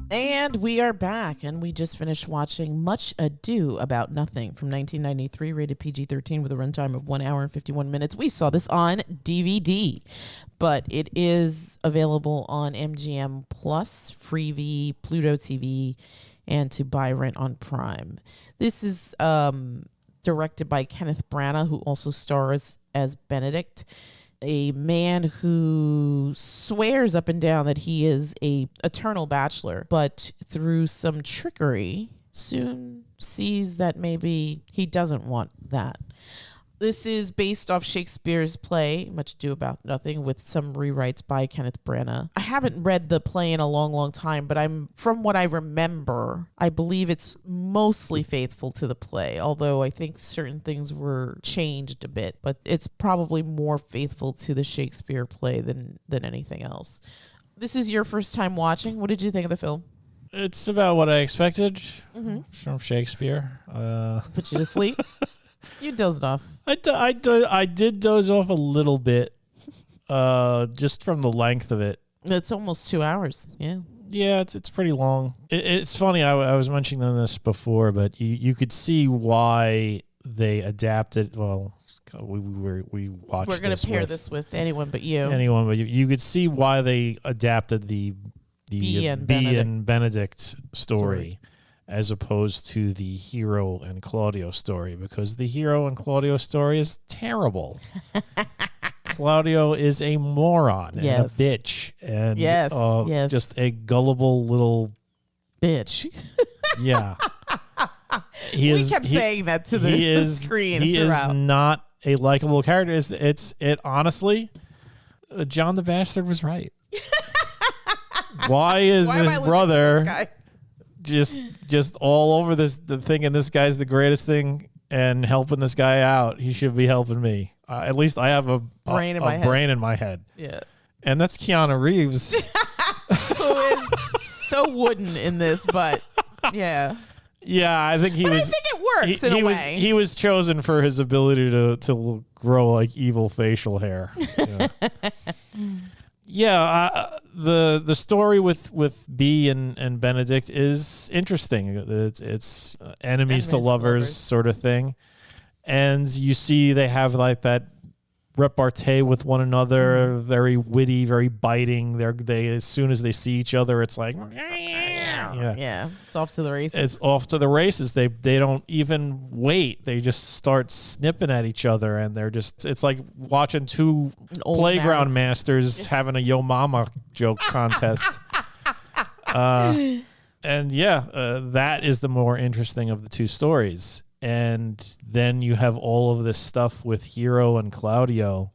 And we are back, and we just finished watching Much Ado About Nothing from 1993, rated PG-13 with a runtime of 1 hour and 51 minutes. We saw this on DVD, but it is available on MGM Plus, Freevee, PlutoTV, and to buy rent on Prime. This is directed by Kenneth Branagh, who also stars as Benedick, a man who swears up and down that he is a eternal bachelor, but through some trickery soon sees that maybe he doesn't want that. This is based off Shakespeare's play, Much Ado About Nothing, with some rewrites by Kenneth Branagh. I haven't read the play in a long, long time, but from what I remember, I believe it's mostly faithful to the play, although I think certain things were changed a bit, but it's probably more faithful to the Shakespeare play than anything else. This is your first time watching. What did you think of the film? It's about what I expected from Shakespeare. Put you to sleep? You dozed off. I did doze off a little bit, just from the length of it. It's almost 2 hours. Yeah. Yeah, it's pretty long. It's funny. I was mentioning this before, but you could see why they adapted. Well, we watched. We're going to pair this with anyone but you. Anyone but you. You could see why they adapted the Bee and Benedict story, as opposed to the Hero and Claudio story, because the Hero and Claudio story is terrible. Claudio is a moron and a bitch, and just a gullible little bitch. Yeah. We kept saying that to the screen. He is not a likable character. It honestly, John the Bastard was right. Why is his brother just all over the thinking this guy's the greatest thing and helping this guy out? He should be helping me. At least I have a brain in my head. Yeah. And that's Keanu Reeves. Who is so wooden in this, but yeah. Yeah, I think I think it works in a way. He was chosen for his ability to grow like evil facial hair. Yeah. The story with Bee and Benedict is interesting. It's enemies to lovers sort of thing, and you see they have like that repartee with one another, very witty, very biting. They as soon as they see each other, it's like yeah, it's off to the races. It's off to the races. They don't even wait. They just start snipping at each other, and it's like watching two playground masters having a Yo Mama joke contest. And that is the more interesting of the two stories. And then you have all of this stuff with Hero and Claudio,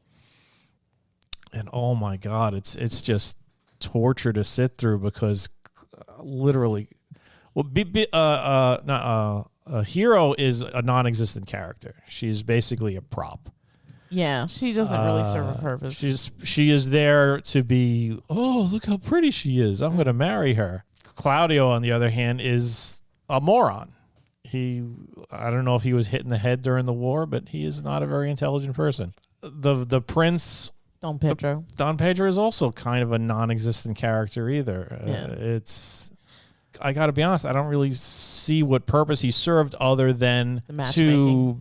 and oh my God, it's just torture to sit through, because literally, Hero is a non-existent character. She's basically a prop. Yeah, she doesn't really serve a purpose. She is there to be, oh, look how pretty she is, I'm going to marry her. Claudio, on the other hand, is a moron. I don't know if he was hit in the head during the war, but he is not a very intelligent person. The prince, Don Pedro. Don Pedro is also kind of a non-existent character either. I got to be honest, I don't really see what purpose he served other than to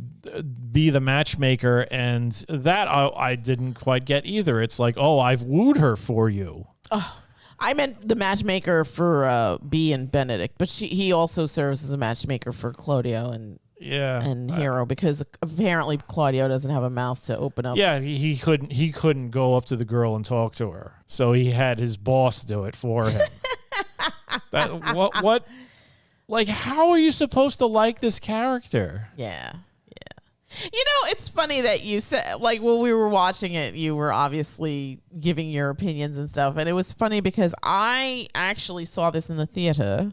be the matchmaker, and that I didn't quite get either. It's like, oh, I've wooed her for you. I meant the matchmaker for Bee and Benedict, but he also serves as a matchmaker for Claudio and Hero, because apparently Claudio doesn't have a mouth to open up. Yeah, he couldn't go up to the girl and talk to her, so he had his boss do it for him. What? Like, how are you supposed to like this character? Yeah. You know, it's funny that you said, like, when we were watching it, you were obviously giving your opinions and stuff. And it was funny because I actually saw this in the theater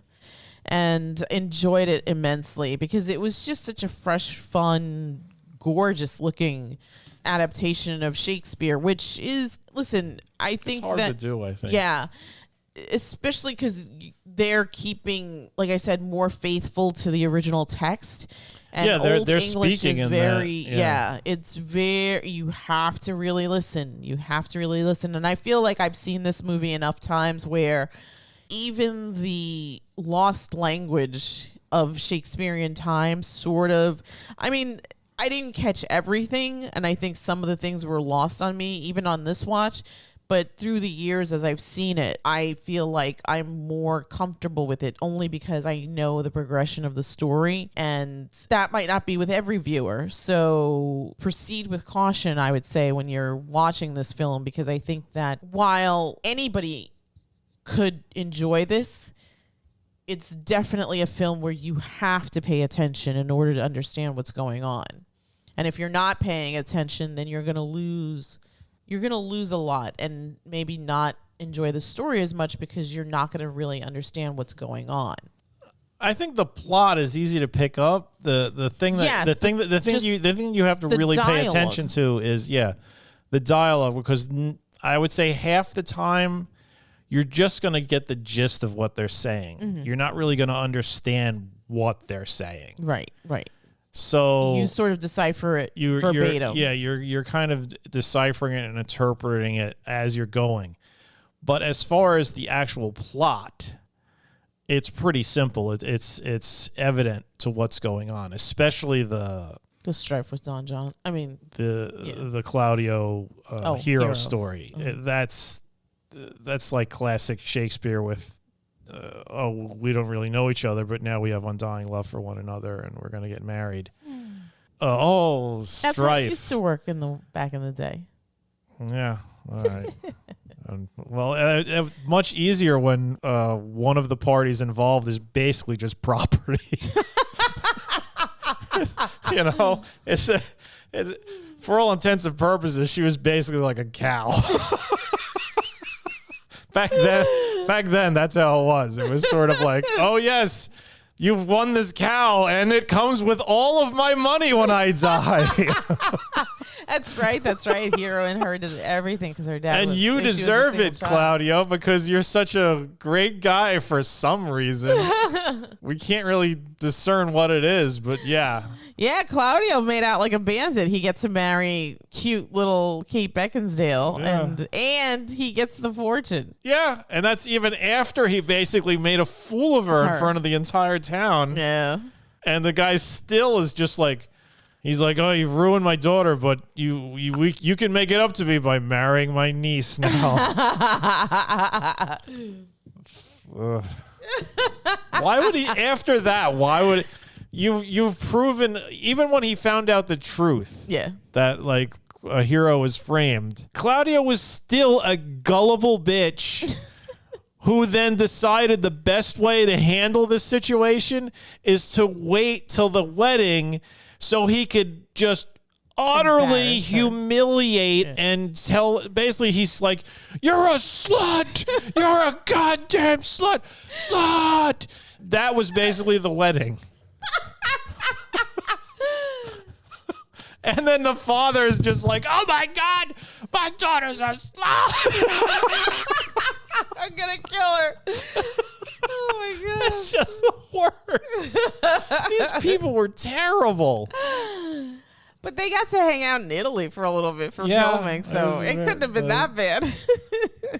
and enjoyed it immensely, because it was just such a fresh, fun, gorgeous looking adaptation of Shakespeare, which is, listen, I think it's hard to do, I think. Yeah. Especially because they're keeping, like I said, more faithful to the original text. And they're English speaking is in very, that. It's very, you have to really listen. And I feel like I've seen this movie enough times where even the lost language of Shakespearean times sort of, I mean, I didn't catch everything, and I think some of the things were lost on me, even on this watch. But through the years, as I've seen it, I feel like I'm more comfortable with it only because I know the progression of the story, and that might not be with every viewer. So proceed with caution, I would say, when you're watching this film, because I think that while anybody could enjoy this, it's definitely a film where you have to pay attention in order to understand what's going on. And if you're not paying attention, then you're going to lose a lot and maybe not enjoy the story as much because you're not going to really understand what's going on. I think the plot is easy to pick up. The thing you have to really pay attention to is the dialogue, because I would say half the time you're just going to get the gist of what they're saying. Mm-hmm. You're not really going to understand what they're saying. Right. So you sort of decipher it verbatim. You're kind of deciphering it and interpreting it as you're going. But as far as the actual plot, it's pretty simple. It's evident to what's going on, especially the strife with Don John. I mean, the Claudio hero story. Mm-hmm. That's like classic Shakespeare with. We don't really know each other, but now we have undying love for one another, and we're going to get married. Strife. That's what used to work back in the day. Yeah, all right. Much easier when one of the parties involved is basically just property. It's for all intents and purposes, she was basically like a cow. Back then, that's how it was. It was sort of like, oh, yes, you've won this cow, and it comes with all of my money when I die. That's right. Hero inherited everything because her dad. And you deserve it, Claudio, because you're such a great guy for some reason. We can't really discern what it is, but yeah. Yeah, Claudio made out like a bandit. He gets to marry cute little Kate Beckinsdale, and he gets the fortune. Yeah, and that's even after he basically made a fool of her in front of the entire town. Yeah. And the guy still is just like, he's like, oh, you've ruined my daughter, but you can make it up to me by marrying my niece now. Why would he, after that, You've proven, even when he found out the truth, that like a hero is framed, Claudia was still a gullible bitch who then decided the best way to handle this situation is to wait till the wedding so he could just utterly humiliate and tell, basically he's like, you're a slut, you're a goddamn slut. That was basically the wedding. And then the father is just like, oh my God, my daughter's a slut. I'm going to kill her. Oh my God. It's just the worst. These people were terrible. But they got to hang out in Italy for a little bit for filming, so it couldn't have been that bad.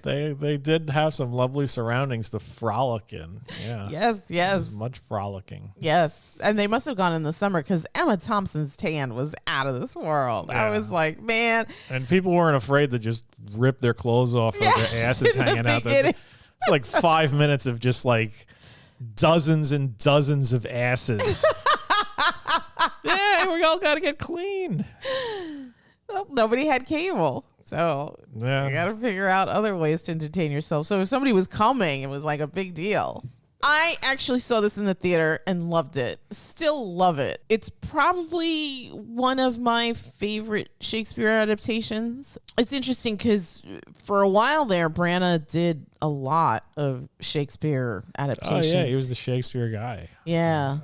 They did have some lovely surroundings to frolic in. Yeah. Yes. It was much frolicking. Yes. And they must have gone in the summer because Emma Thompson's tan was out of this world. Yeah. I was like, man. And people weren't afraid to just rip their clothes off with their asses hanging out. It's like 5 minutes of just like dozens and dozens of asses. Yeah, we all got to get clean. Well, nobody had cable. So you got to figure out other ways to entertain yourself. So if somebody was coming, it was like a big deal. I actually saw this in the theater and loved it. Still love it. It's probably one of my favorite Shakespeare adaptations. It's interesting because for a while there, Branagh did a lot of Shakespeare adaptations. Oh, yeah, he was the Shakespeare guy. Yeah.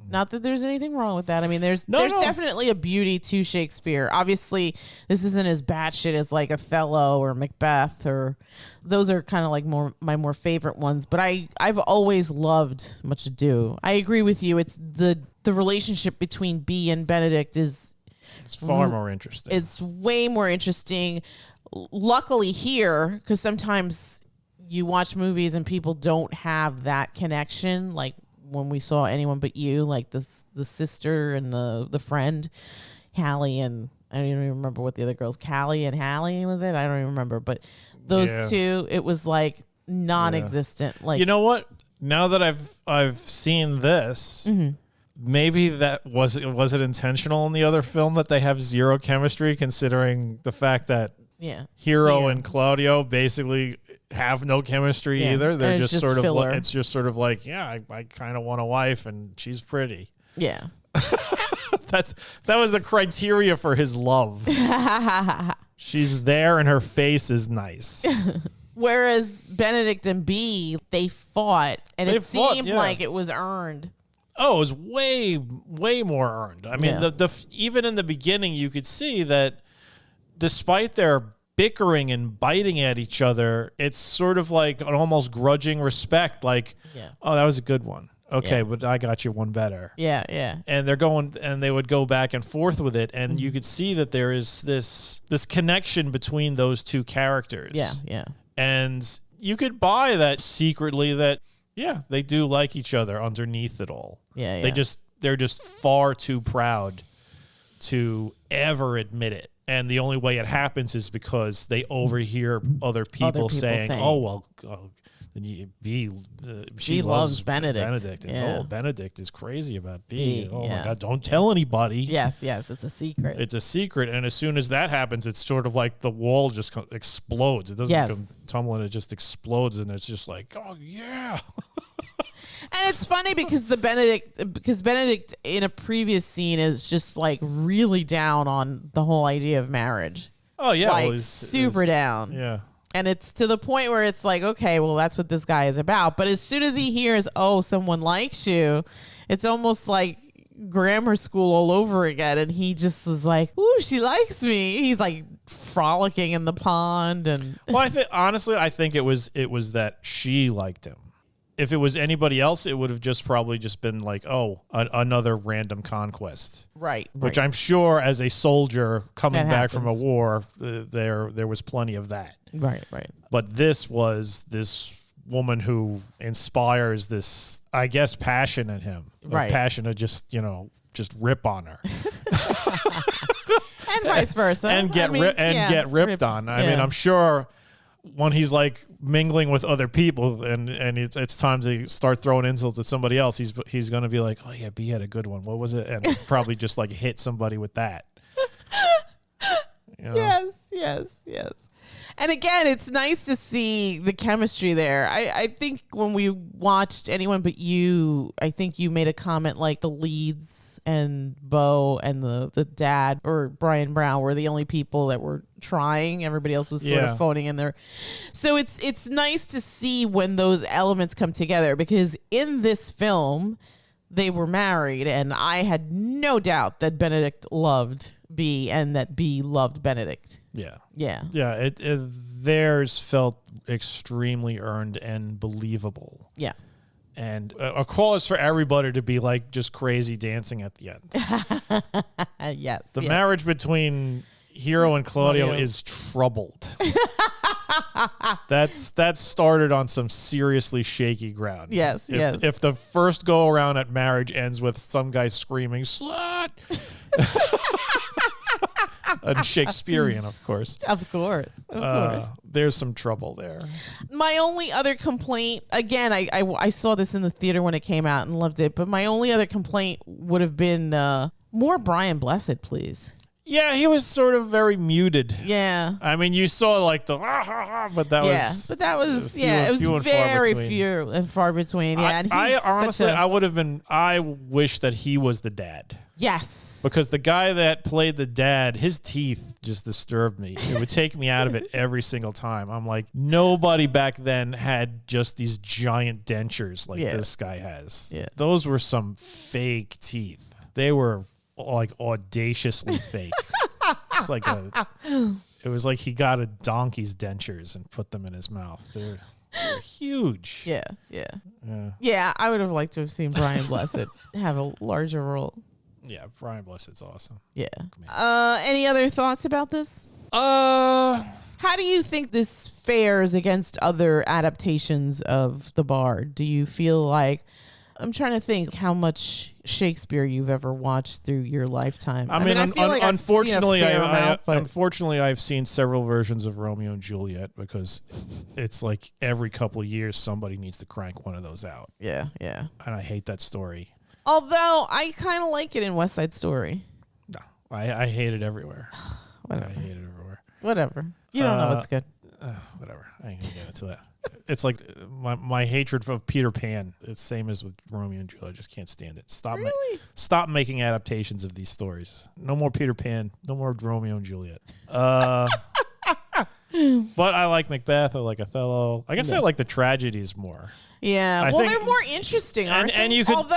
Not that there's anything wrong with that. I mean, there's definitely a beauty to Shakespeare. Obviously, this isn't as batshit as like Othello or Macbeth, or those are kind of like my more favorite ones. But I've always loved Much Ado. I agree with you. It's the relationship between Bea and Benedick it's far more interesting. It's way more interesting. Luckily here, because sometimes you watch movies and people don't have that connection, like when we saw Anyone But You, like the sister and the friend, Hallie, and I don't even remember what the other girls, Callie and Hallie, was it? I don't even remember. But those two, it was like non-existent. Like, you know what? Now that I've seen this, maybe that was it intentional in the other film that they have zero chemistry, considering the fact that Hero and Claudio basically have no chemistry either. They're just sort of like, it's just sort of like, I kind of want a wife and she's pretty. Yeah. That was the criteria for his love. She's there and her face is nice. Whereas Benedict and B, they fought, and it seemed like it was earned. Oh, it was way, way more earned. I mean, even in the beginning, you could see that despite their bickering and biting at each other, it's sort of like an almost grudging respect. Like, oh, that was a good one. Okay, but I got you one better. Yeah, yeah. And they would go back and forth with it, and you could see that there is this connection between those two characters. Yeah, yeah. And you could buy that secretly that, they do like each other underneath it all. Yeah, yeah. They're just far too proud to ever admit it. And the only way it happens is because they overhear other people saying, "Oh, well, she loves Benedict. And, Benedict is crazy about B. Oh, my God, don't tell anybody." Yes, it's a secret. It's a secret. And as soon as that happens, it's sort of like the wall just explodes. It doesn't come tumbling. It just explodes. And it's just like, oh, yeah. And it's funny because Benedict in a previous scene is just like really down on the whole idea of marriage. Oh, yeah. Like super down. Yeah. And it's to the point where it's like, okay, well, that's what this guy is about. But as soon as he hears, oh, someone likes you, it's almost like grammar school all over again. And he just is like, ooh, she likes me. He's like frolicking in the pond. And well, I think it was that she liked him. If it was anybody else, it would have probably been like, oh, another random conquest. Right. Which I'm sure as a soldier coming back from a war, there was plenty of that. Right. But this was this woman who inspires this, I guess, passion in him. Right. A passion to just rip on her. And vice versa. And get ripped on. I mean, I'm sure when he's like mingling with other people and it's time to start throwing insults at somebody else, he's going to be like, oh yeah, B had a good one. What was it? And probably just like hit somebody with that. You know? Yes. And again, it's nice to see the chemistry there. I think when we watched Anyone But You, I think you made a comment like the leads and Bo and the dad or Brian Brown were the only people that were trying. Everybody else was sort of phoning in there. So it's nice to see when those elements come together, because in this film, they were married, and I had no doubt that Benedict loved B and that B loved Benedict. Yeah. Theirs felt extremely earned and believable. Yeah. And a cause for everybody to be like just crazy dancing at the end. Yes. The marriage between Hero and Claudio is troubled. That's started on some seriously shaky ground. Yes. If the first go around at marriage ends with some guy screaming "slut," and Shakespearean, of course. Of course. There's some trouble there. My only other complaint, again, I saw this in the theater when it came out and loved it, but my only other complaint would have been more Brian Blessed, please. Yeah, he was sort of very muted. Yeah. I mean, you saw like the but that was... But that was, it was very few and far between. Yeah, and I honestly, I wish that he was the dad. Yes. Because the guy that played the dad, his teeth just disturbed me. It would take me out of it every single time. I'm like, nobody back then had just these giant dentures like this guy has. Yeah. Those were some fake teeth. They were like audaciously fake. It's like it was like he got a donkey's dentures and put them in his mouth. They're huge. Yeah, I would have liked to have seen Brian Blessed have a larger role. Yeah, Brian Blessed's awesome. Yeah. Any other thoughts about this? How do you think this fares against other adaptations of The Bard? Do you feel like, I'm trying to think how much Shakespeare you've ever watched through your lifetime. I mean, I feel like unfortunately, unfortunately, I've seen several versions of Romeo and Juliet because it's like every couple of years somebody needs to crank one of those out. Yeah. And I hate that story. Although I kind of like it in West Side Story. No, I hate it everywhere. Whatever. I hate it everywhere. Whatever. You don't know what's good. Whatever. I ain't gonna get into it. It's like my hatred of Peter Pan. It's same as with Romeo and Juliet. I just can't stand it. Stop making adaptations of these stories. No more Peter Pan. No more Romeo and Juliet. But I like Macbeth. I like Othello. I guess I like the tragedies more. Yeah. They're more interesting, aren't they? And you could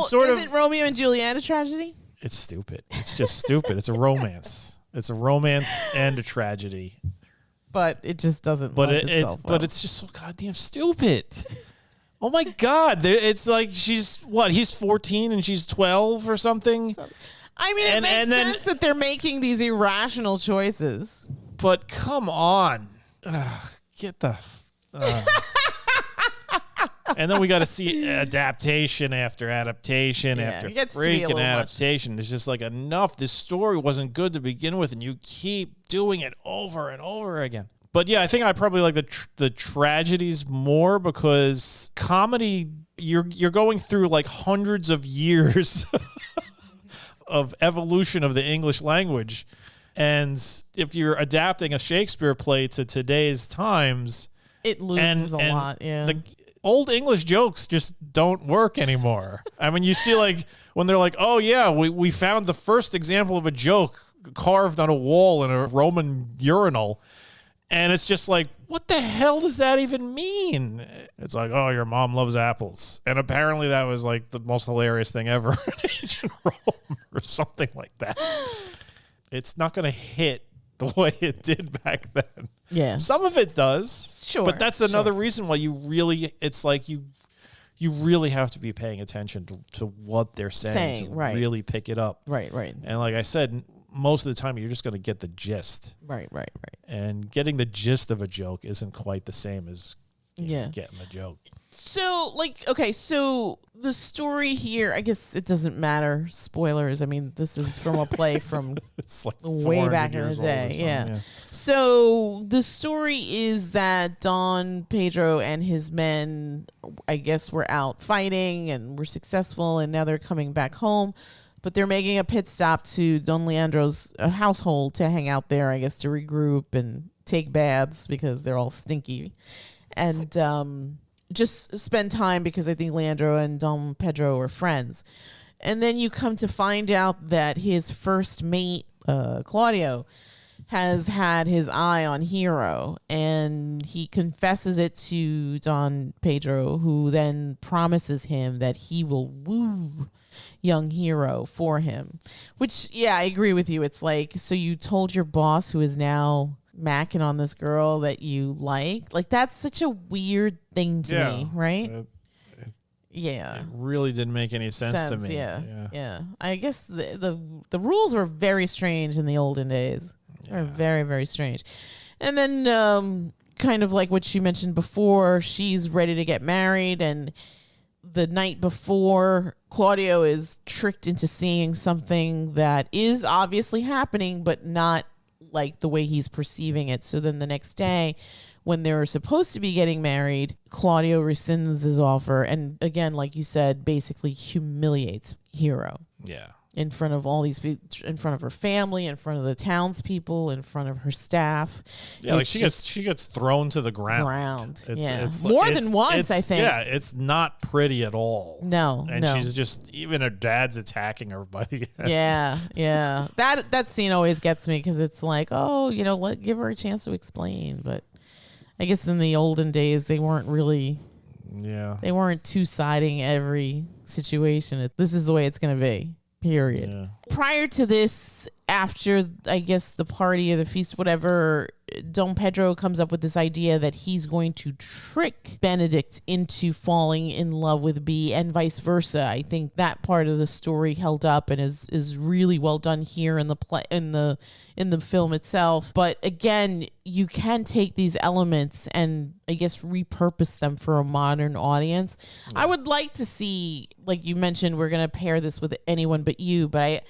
sort of. Isn't Romeo and Juliet a tragedy? It's stupid. It's just stupid. It's a romance. It's a romance and a tragedy. But it just doesn't. But it's just so goddamn stupid. Oh my God! It's like he's 14 and she's 12 or something. I mean, it makes sense that they're making these irrational choices. But come on, get the. And then we got to see adaptation after adaptation after freaking adaptation. It's just like enough. This story wasn't good to begin with, and you keep doing it over and over again. But yeah, I think I probably like the tragedies more because comedy, you're going through like hundreds of years of evolution of the English language. And if you're adapting a Shakespeare play to today's times, it loses a lot. Yeah. The old English jokes just don't work anymore. I mean, you see like when they're like, oh yeah, we found the first example of a joke carved on a wall in a Roman urinal. And it's just like, what the hell does that even mean? It's like, oh, your mom loves apples. And apparently that was like the most hilarious thing ever in ancient Rome or something like that. It's not going to hit the way it did back then. Yeah. Some of it does. Sure. But that's another reason why it's like you really have to be paying attention to what they're saying to really pick it up. Right. And like I said, most of the time you're just going to get the gist. Right. And getting the gist of a joke isn't quite the same as getting the joke. So, so the story here, I guess it doesn't matter. Spoilers. I mean, this is from a play from it's like way back in the day. Yeah. So the story is that Don Pedro and his men, I guess, were out fighting and were successful, and now they're coming back home. But they're making a pit stop to Don Leandro's household to hang out there, I guess, to regroup and take baths because they're all stinky. And just spend time because I think Leandro and Don Pedro are friends. And then you come to find out that his first mate, Claudio, has had his eye on Hero. And he confesses it to Don Pedro, who then promises him that he will woo young Hero for him. Which, yeah, I agree with you. It's like, so you told your boss, who is now macking on this girl that you like that's such a weird thing to me, right? It really didn't make any sense to me. Yeah. I guess the rules were very strange in the olden days. They were very, very strange. And then kind of like what you mentioned before, she's ready to get married, and the night before, Claudio is tricked into seeing something that is obviously happening, but not like the way he's perceiving it. So then the next day, when they're supposed to be getting married, Claudio rescinds his offer and, again, like you said, basically humiliates Hero. Yeah. In front of all these people, in front of her family, in front of the townspeople, in front of her staff. Yeah, like she gets thrown to the ground. It's more than once, I think. Yeah, it's not pretty at all. No, and she's just, even her dad's attacking her by the end. Yeah. That scene always gets me because it's like, oh, give her a chance to explain. But I guess in the olden days they weren't really. Yeah. They weren't two-siding every situation. This is the way it's going to be. Period. Yeah. Prior to this, after, I guess, the party or the feast, whatever, Don Pedro comes up with this idea that he's going to trick Benedict into falling in love with Bea and vice versa. I think that part of the story held up and is really well done here in the play, in the film itself. But again, you can take these elements and I guess repurpose them for a modern audience. Yeah. I would like to see, like you mentioned, we're going to pair this with Anyone But You, but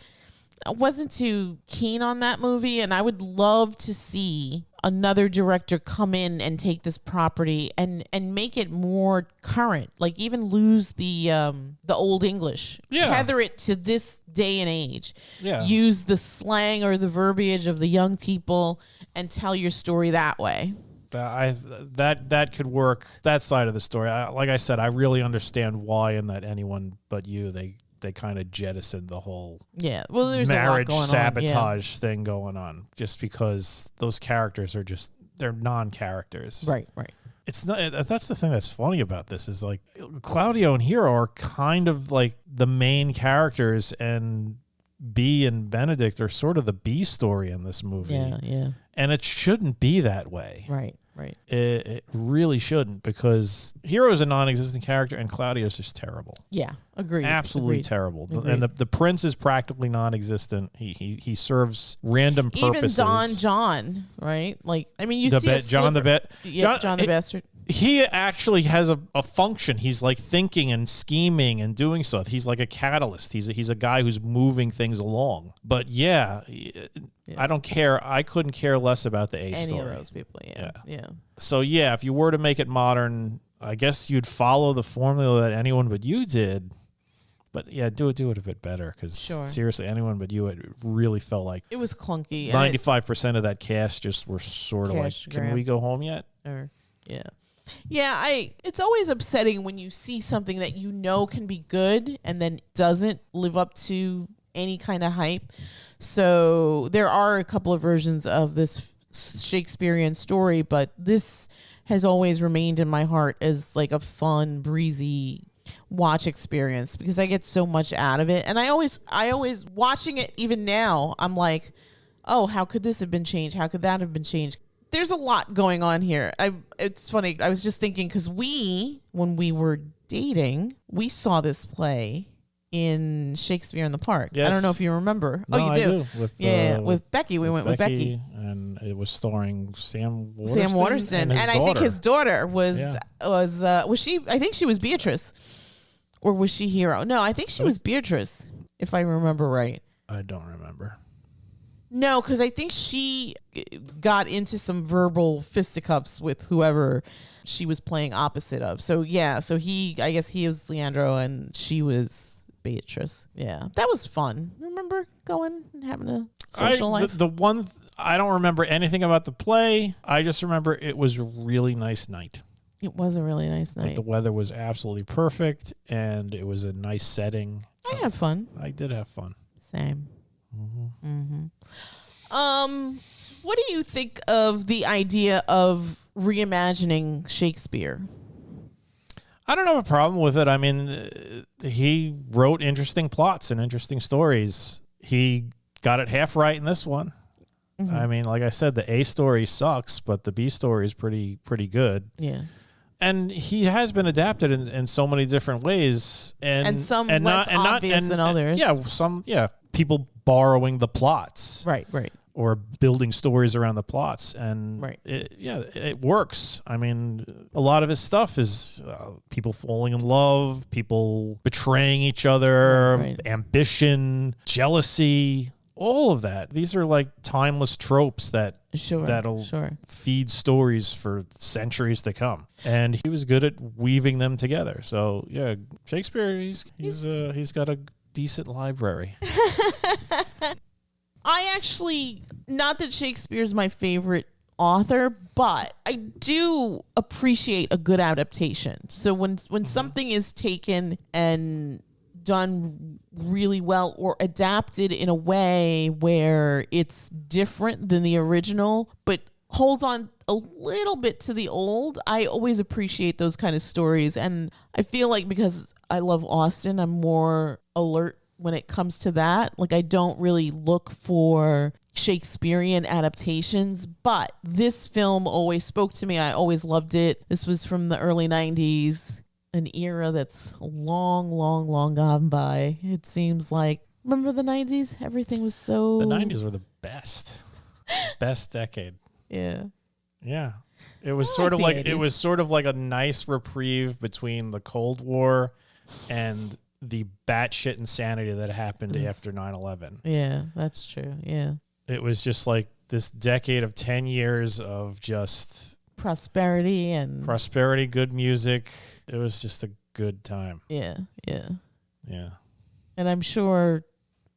I wasn't too keen on that movie, and I would love to see another director come in and take this property and make it more current, like even lose the old English, tether it to this day and age, use the slang or the verbiage of the young people and tell your story that way. That could work, that side of the story. Like I said, I really understand why in that Anyone But You they kind of jettisoned the whole there's marriage a lot going sabotage thing going on, just because those characters are they're non-characters. Right. It's not. That's the thing that's funny about this is like Claudio and Hero are kind of like the main characters, and Bea and Benedict are sort of the B story in this movie. Yeah. And it shouldn't be that way. Right. It really shouldn't, because Hero is a non-existent character and Claudio is just terrible. Yeah, agreed. Absolutely terrible. And the prince is practically non-existent. He serves random purposes. Even Don John, right? Like, I mean, you see John the Bastard. He actually has a function. He's like thinking and scheming and doing stuff. He's like a catalyst. He's a guy who's moving things along. But I don't care. I couldn't care less about the A story. Any of those people, yeah. So if you were to make it modern, I guess you'd follow the formula that Anyone But You did. But do it a bit better, because seriously, Anyone But You, it really felt like it was clunky. 95% of that cast just were sort of like, can we go home yet? It's always upsetting when you see something that you know can be good and then doesn't live up to any kind of hype. So there are a couple of versions of this Shakespearean story, but this has always remained in my heart as like a fun, breezy watch experience, because I get so much out of it. And I always watching it, even now, I'm like, oh, how could this have been changed? How could that have been changed? There's a lot going on here. It's funny. I was just thinking, because when we were dating, we saw this play in Shakespeare in the Park. Yes. I don't know if you remember. No, you do. I do. With Becky. We went with Becky. And it was starring Sam Waterston. Sam Waterston. And I think his daughter was she, I think she was Beatrice. Or was she Hero? No, I think she was Beatrice, if I remember right. I don't remember. No, because I think she got into some verbal fisticuffs with whoever she was playing opposite of. So I guess he was Leandro and she was Beatrice. Yeah, that was fun. Remember going and having a social life? I don't remember anything about the play. I just remember it was a really nice night. It was a really nice night. The weather was absolutely perfect, and it was a nice setting. I had fun. I did have fun. Same. What do you think of the idea of reimagining Shakespeare? I don't have a problem with it. I mean, he wrote interesting plots and interesting stories. He got it half right in this one. Mm-hmm. I mean, like I said, the A story sucks, but the B story is pretty good. Yeah. And he has been adapted in so many different ways, and some less obvious than others. Yeah, people borrowing the plots, right, or building stories around the plots, and it works. I mean, a lot of his stuff is people falling in love, people betraying each other, ambition, jealousy. All of that. These are like timeless tropes that'll feed stories for centuries to come. And he was good at weaving them together. So yeah, Shakespeare, he's got a decent library. I actually, not that Shakespeare's my favorite author, but I do appreciate a good adaptation. So when something is taken and done really well or adapted in a way where it's different than the original but holds on a little bit to the old, I always appreciate those kind of stories. And I feel like because I love Austen, I'm more alert when it comes to that. Like, I don't really look for Shakespearean adaptations, but this film always spoke to me. I always loved it. This was from the early 90s, an era that's long, long, long gone by. It seems like, remember the 90s? Everything was so... The 90s were the best. Best decade. Yeah. Yeah. It was sort of like a nice reprieve between the Cold War and the batshit insanity that happened after 9/11. Yeah, that's true. Yeah. It was just like this decade of 10 years of just prosperity, good music. It was just a good time. Yeah, yeah. Yeah. And I'm sure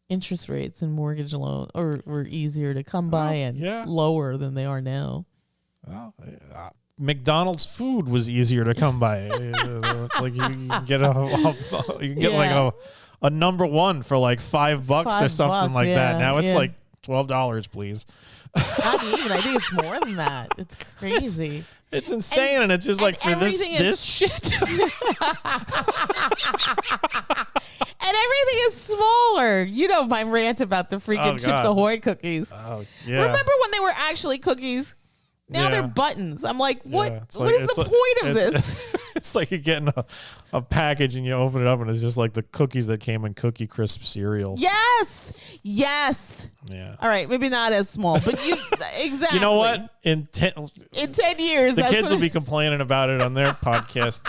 interest rates and mortgage loans were easier to come by and lower than they are now. Well, McDonald's food was easier to come by. Like you can get a number one for like $5 or something like that. Now it's like $12, please. Not even. I think it's more than that. It's crazy. It's insane, and it's just like for this shit. And everything is smaller. You know my rant about the freaking Chips Ahoy cookies. Oh, yeah. Remember when they were actually cookies? Now they're buttons. I'm like, what? Yeah, what is the point of this? It's like you're getting a package and you open it up and it's just like the cookies that came in Cookie Crisp cereal. Yes. Yeah. All right, maybe not as small, but exactly. You know what? In 10 years, the kids will be complaining about it on their podcast.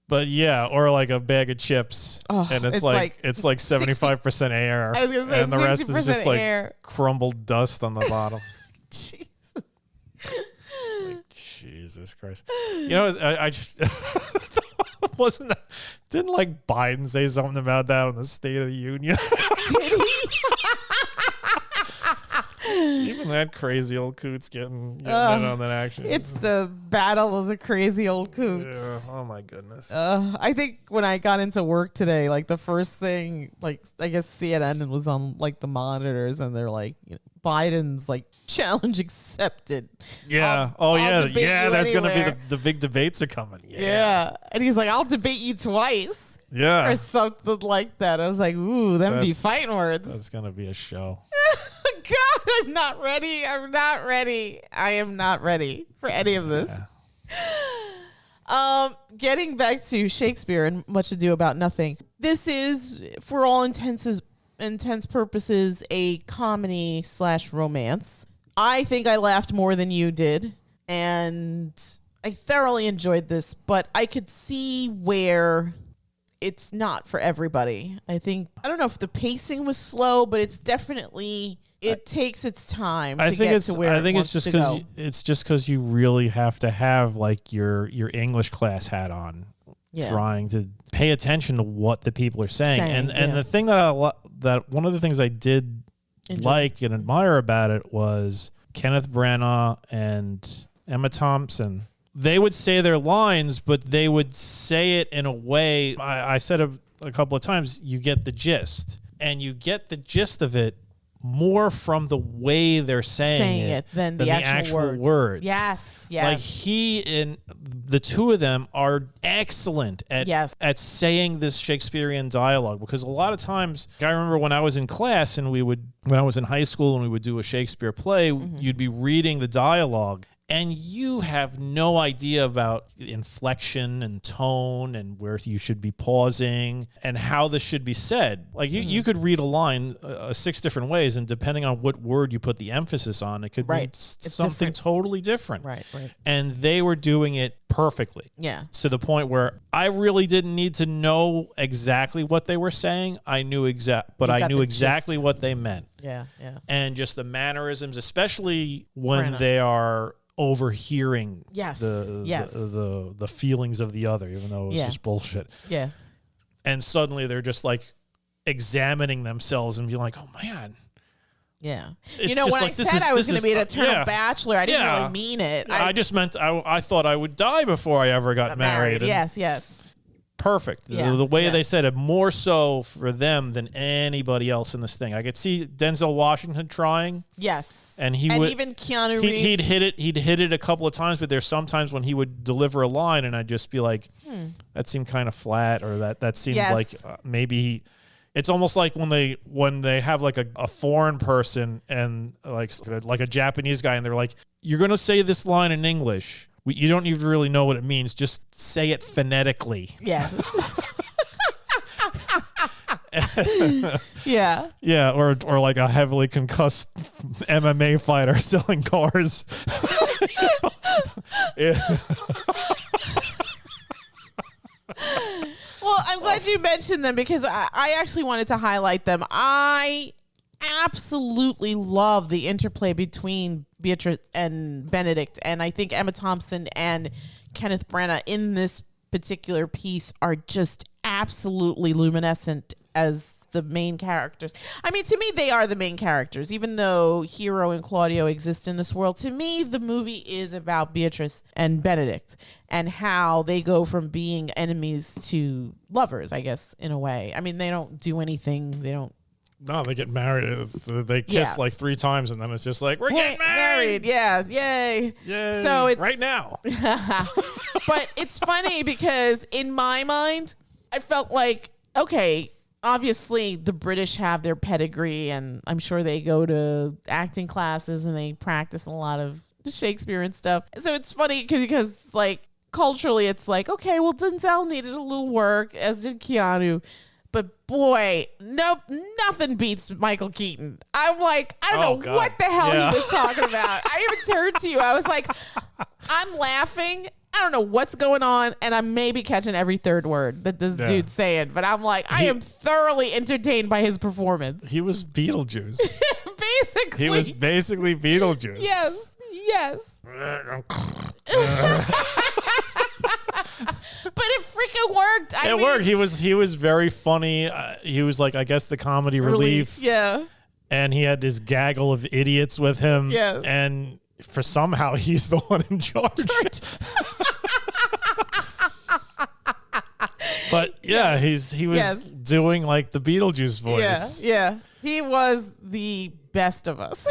But yeah, or like a bag of chips, and it's like 75% air. I was gonna say, and the rest is just air. Like crumbled dust on the bottom. Jesus. Like, Jesus Christ. You know, I just didn't like Biden say something about that on the State of the Union? Even that crazy old coot's getting in on that action. It's the battle of the crazy old coots. Yeah. Oh my goodness. I think when I got into work today, like the first thing, like I guess CNN was on like the monitors, and they're like, Biden's like challenge accepted. Yeah. Yeah. There's going to be the big debates are coming. Yeah. And he's like, I'll debate you twice. Yeah. Or something like that. I was like, ooh, them be fighting words. That's going to be a show. God, I'm not ready. I am not ready for any of this. Yeah. Getting back to Shakespeare and Much Ado About Nothing. This is, for all intents purposes, a comedy / romance. I think I laughed more than you did, and I thoroughly enjoyed this, but I could see where it's not for everybody. I don't know if the pacing was slow, but it's definitely, it takes its time to get to where it wants to go. It's just because you really have to have like your English class hat on, trying to pay attention to what the people are saying. And the thing that one of the things I did like and admire about it was Kenneth Branagh and Emma Thompson. They would say their lines, but they would say it in a way, I said a couple of times, you get the gist. And you get the gist of it more from the way they're saying it than the actual words. Yes. Like he and the two of them are excellent at saying this Shakespearean dialogue, because a lot of times, I remember when I was in class and when I was in high school and we would do a Shakespeare play, you'd be reading the dialogue. And you have no idea about inflection and tone and where you should be pausing and how this should be said. Like you could read a line 6 different ways, and depending on what word you put the emphasis on, it could mean something totally different. Right. And they were doing it perfectly. Yeah. To the point where I really didn't need to know exactly what they were saying. I knew exactly what they meant. Yeah. And just the mannerisms, especially when they are overhearing the feelings of the other, even though it was just bullshit. Yeah. And suddenly they're just like examining themselves and being like, oh man. Yeah. You know, when I said I was going to be an eternal bachelor, I didn't really mean it. I just meant I thought I would die before I ever got married. Yes. perfect. The way they said it, more so for them than anybody else in this thing. I could see Denzel Washington trying. Yes. And even Keanu Reeves. He'd hit it a couple of times, but there's sometimes when he would deliver a line and I'd just be like, that seemed kind of flat, or that seemed like maybe it's almost like when they have like a foreign person and like a Japanese guy and they're like, you're going to say this line in English. You don't even really know what it means. Just say it phonetically. Yeah. Yeah. Yeah, or like a heavily concussed MMA fighter selling cars. Well, I'm glad you mentioned them because I actually wanted to highlight them. I absolutely love the interplay between Beatrice and Benedict, and I think Emma Thompson and Kenneth Branagh in this particular piece are just absolutely luminescent as the main characters. I mean, to me, they are the main characters. Even though Hero and Claudio exist in this world, to me, the movie is about Beatrice and Benedict and how they go from being enemies to lovers, I guess, in a way. I mean, they don't do anything. They don't. No, they get married. They kiss like 3 times, and then it's just like, we're getting married. Yeah, yay. Yay. So it's right now. But it's funny because in my mind, I felt like, okay, obviously the British have their pedigree, and I'm sure they go to acting classes and they practice a lot of Shakespeare and stuff. So it's funny because like culturally, it's like, okay, well, Denzel needed a little work, as did Keanu. But boy, nope, nothing beats Michael Keaton. I'm like, I don't know what the hell he was talking about. I even turned to you. I was like, I'm laughing. I don't know what's going on, and I'm maybe catching every third word that this dude's saying. But I'm like, I am thoroughly entertained by his performance. He was Beetlejuice. Basically. He was basically Beetlejuice. Yes. But it freaking worked. It worked. He was very funny. He was like, I guess, the comedy relief. Yeah. And he had this gaggle of idiots with him. Yes. And for somehow he's the one in charge. But yeah, he was doing like the Beetlejuice voice. Yeah. He was the best of us.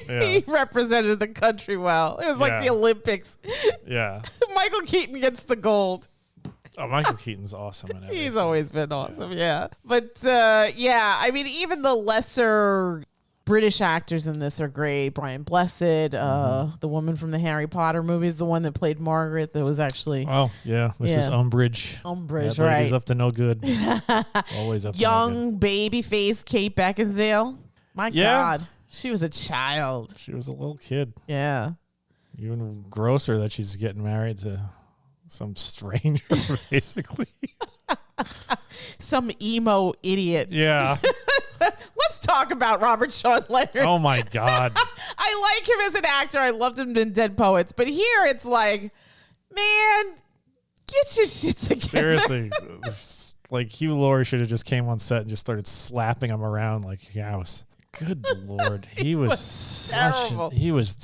He represented the country well. It was like the Olympics. Yeah. Michael Keaton gets the gold. Oh, Michael Keaton's awesome. And he's always been awesome, But I mean, even the lesser British actors in this are great. Brian Blessed, the woman from the Harry Potter movies, the one that played Margaret, that was actually... Oh, yeah. Mrs. Umbridge. Umbridge, right. He's up to no good. Always up to no good. Young, baby face Kate Beckinsdale. My God. She was a child. She was a little kid. Yeah. Even grosser that she's getting married to some stranger, basically. Some emo idiot. Yeah. Let's talk about Robert Sean Leonard. Oh, my God. I like him as an actor. I loved him in Dead Poets. But here it's like, man, get your shit together. Seriously. Like, Hugh Laurie should have just came on set and just started slapping him around like house. Good Lord. He was terrible. He was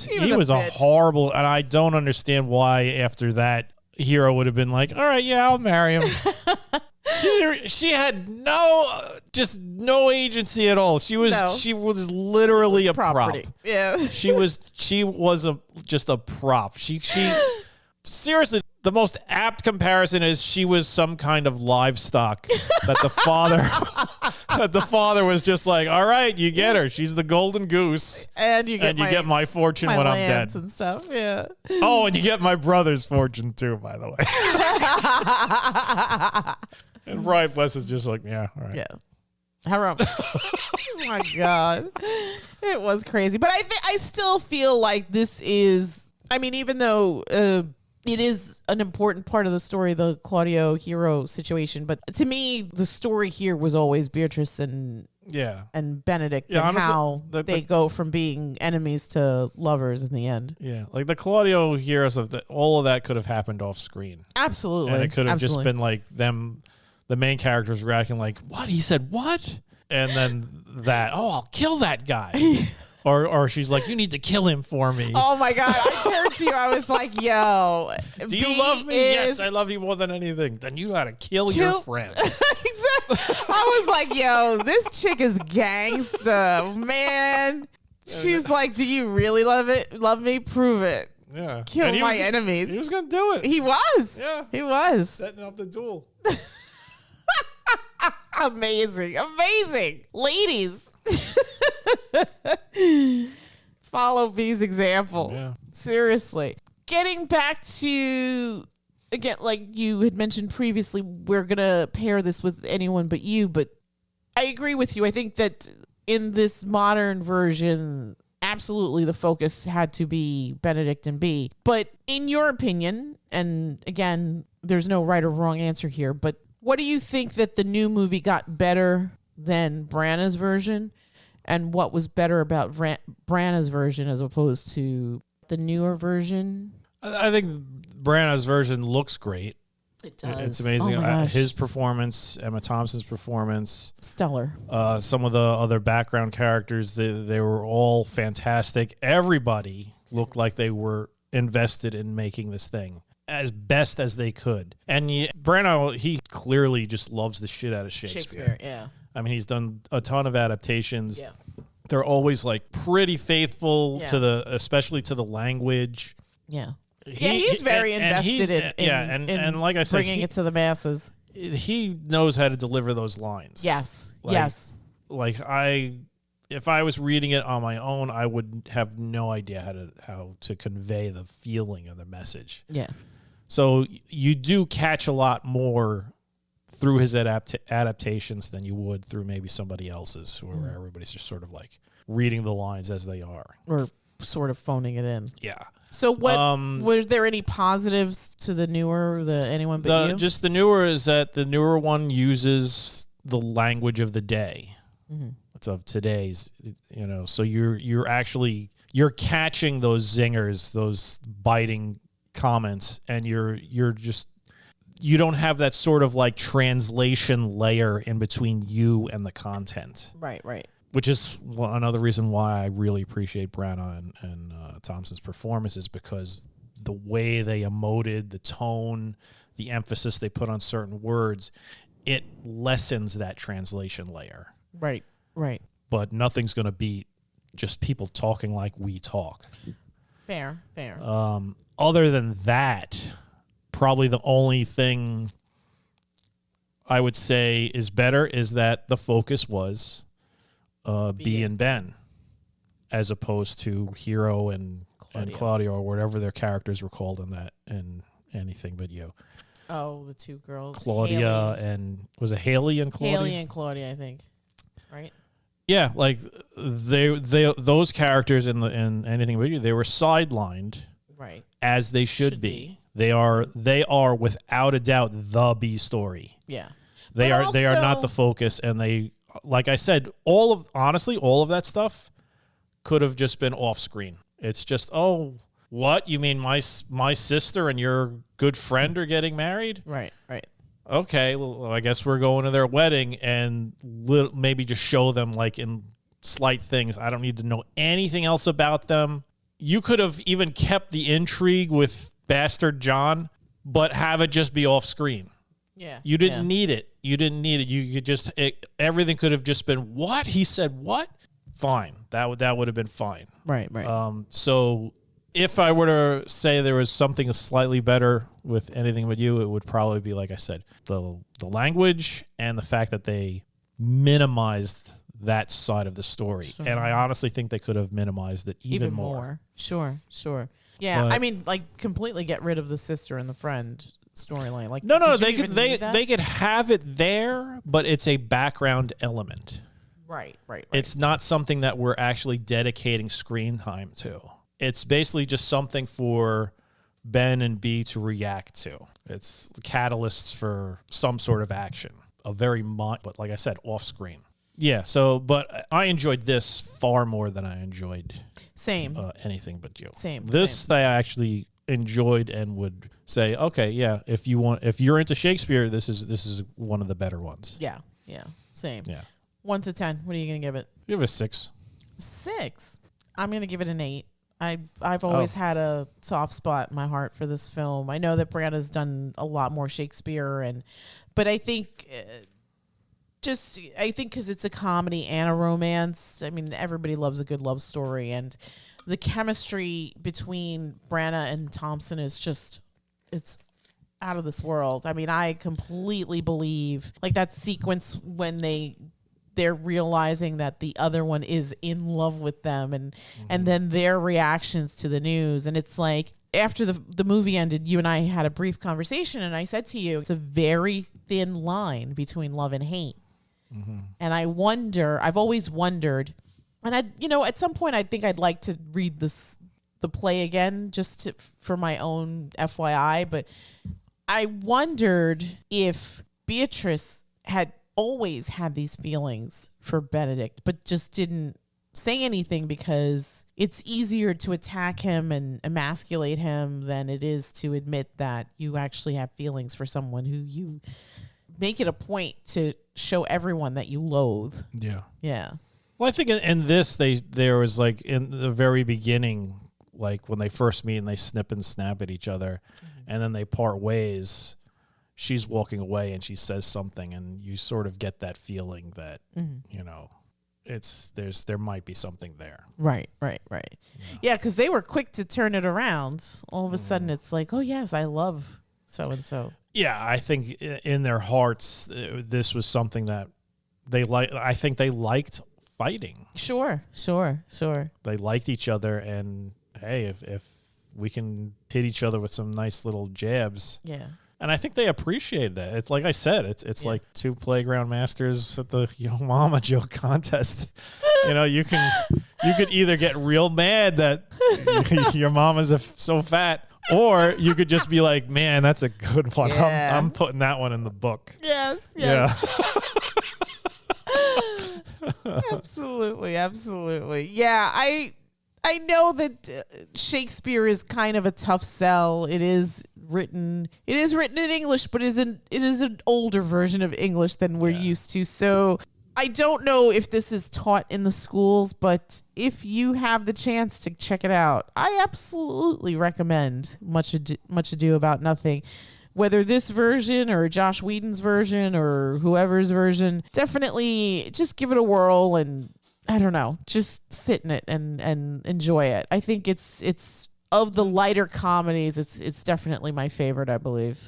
a horrible, and I don't understand why after that Hero would have been like, all right, yeah, I'll marry him. She had no agency at all. She was literally a property. Prop. Yeah. She was just a prop. She seriously, the most apt comparison is she was some kind of livestock that the father was just like, all right, you get her. She's the golden goose. And you get my fortune when I'm dead. And stuff. Yeah. Oh, and you get my brother's fortune too, by the way. And Brian Bless is just like, yeah, all right. Yeah. Oh my God. It was crazy. But I still feel like this is, I mean, even though it is an important part of the story, the Claudio Hero situation, but to me, the story here was always Beatrice and Benedict, and honestly, how they go from being enemies to lovers in the end. Yeah, like the Claudio Heroes all of that could have happened off screen. Absolutely. And it could have just been like them, the main characters reacting like, what? He said what? And then that, oh, I'll kill that guy. Or she's like, you need to kill him for me. Oh my God. I turned to you. I was like, yo. Do you love me? Yes, I love you more than anything. Then you gotta kill your friend. Exactly. I was like, yo, this chick is gangsta, man. She's like, do you really love me? Prove it. Yeah. Kill my enemies. He was gonna do it. He was. Yeah. He was. Setting up the duel. Amazing. Ladies. Follow B's example. Yeah. Seriously. Getting back to, again, like you had mentioned previously, we're going to pair this with anyone but you, but I agree with you. I think that in this modern version, absolutely the focus had to be Benedict and B. But in your opinion, and again, there's no right or wrong answer here, but what do you think that the new movie got better than Branagh's version? And what was better about Branagh's version as opposed to the newer version? I think Branagh's version looks great. It does. It's amazing. Oh my gosh. His performance, Emma Thompson's performance. Stellar. Some of the other background characters, they were all fantastic. Everybody looked like they were invested in making this thing as best as they could. And Branagh, he clearly just loves the shit out of Shakespeare. Yeah. I mean, he's done a ton of adaptations. Yeah. They're always like pretty faithful Yeah. to especially to the language. Yeah. He's very invested in like I said, bringing it to the masses. He knows how to deliver those lines. Yes. Like if I was reading it on my own, I would have no idea how to convey the feeling of the message. Yeah. So you do catch a lot more through his adaptations than you would through maybe somebody else's, where everybody's just sort of like reading the lines as they are, or sort of phoning it in. Yeah. So what was there any positives to the newer, anyone but you? Just the newer is that the newer one uses the language of the day. Mm-hmm. It's of today's, so you're catching those zingers, those biting comments, and you don't have that sort of like translation layer in between you and the content. Right. Which is another reason why I really appreciate Branagh and Thompson's performance, is because the way they emoted, the tone, the emphasis they put on certain words, it lessens that translation layer. Right. But nothing's going to beat just people talking like we talk. Fair. Other than that, probably the only thing I would say is better is that the focus was B and Ben, as opposed to Hero and Claudia, or whatever their characters were called in that, and Anything But You. Oh, the two girls. Claudia and was it Haley and Claudia? Haley and Claudia, I think. Right? Yeah, like those characters in Anything But You, they were sidelined, right, as they should be. They are without a doubt the B story. Yeah. They are not the focus, and they, like I said, all of that stuff could have just been off screen. It's just, oh, what? You mean my sister and your good friend are getting married? Right. Okay, well, I guess we're going to their wedding, and maybe just show them like in slight things. I don't need to know anything else about them. You could have even kept the intrigue with Bastard John, but have it just be off screen. Yeah. You didn't need it. You could just, everything could have just been, what? He said what? Fine. That would have been fine. Right. So if I were to say there was something slightly better with Anything But You, it would probably be, like I said, the language and the fact that they minimized that side of the story. Sure. And I honestly think they could have minimized it even more. Sure. Yeah, but, I mean, like, completely get rid of the sister and the friend storyline. Like, no, they could have it there, but it's a background element. Right. It's not something that we're actually dedicating screen time to. It's basically just something for Ben and B to react to. It's catalysts for some sort of action. But like I said, off screen. Yeah, but I enjoyed this far more than I enjoyed Anything But You. This I actually enjoyed and would say, okay, yeah, if you're into Shakespeare, this is one of the better ones. Yeah. Same. Yeah. 1 to 10. What are you gonna give it? Give it a 6. 6. I'm going to give it an 8. I've always had a soft spot in my heart for this film. I know that Branagh's done a lot more Shakespeare, but I think because it's a comedy and a romance. I mean, everybody loves a good love story, and the chemistry between Branagh and Thompson is just, it's out of this world. I mean, I completely believe like that sequence when they're realizing that the other one is in love with them, and then their reactions to the news. And it's like, after the movie ended, you and I had a brief conversation, and I said to you, it's a very thin line between love and hate. And I've always wondered, and at some point I think I'd like to read the play again, just for my own FYI, but I wondered if Beatrice had always had these feelings for Benedick, but just didn't say anything because it's easier to attack him and emasculate him than it is to admit that you actually have feelings for someone who you make it a point to show everyone that you loathe. Yeah. Yeah. Well, I think in this, there was like in the very beginning, like when they first meet and they snip and snap at each other, and then they part ways. She's walking away and she says something, and you sort of get that feeling that there might be something there. Right. Yeah, because they were quick to turn it around. All of a sudden, it's like, oh yes, I love so and so. Yeah, I think in their hearts, this was something that they like. I think they liked fighting. Sure. They liked each other, and hey, if we can hit each other with some nice little jabs. Yeah. And I think they appreciate that. It's like I said, it's like two playground masters at the Yo Mama joke contest. You could either get real mad that your mama's so fat, or you could just be like, man, that's a good one. Yeah. I'm putting that one in the book. Yes. Yeah. Absolutely. Yeah, I know that Shakespeare is kind of a tough sell. It is written in English, but it is an older version of English than we're used to. So I don't know if this is taught in the schools, but if you have the chance to check it out, I absolutely recommend Much Ado About Nothing. Whether this version or Josh Whedon's version or whoever's version, definitely just give it a whirl and, I don't know, just sit in it and enjoy it. I think it's of the lighter comedies, it's definitely my favorite, I believe.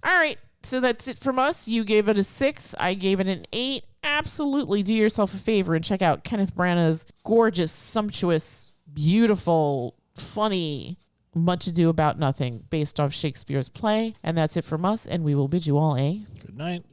All right, so that's it from us. You gave it a 6. I gave it an 8. Absolutely do yourself a favor and check out Kenneth Branagh's gorgeous, sumptuous, beautiful, funny Much Ado About Nothing based off Shakespeare's play. And that's it from us, and we will bid you all a good night.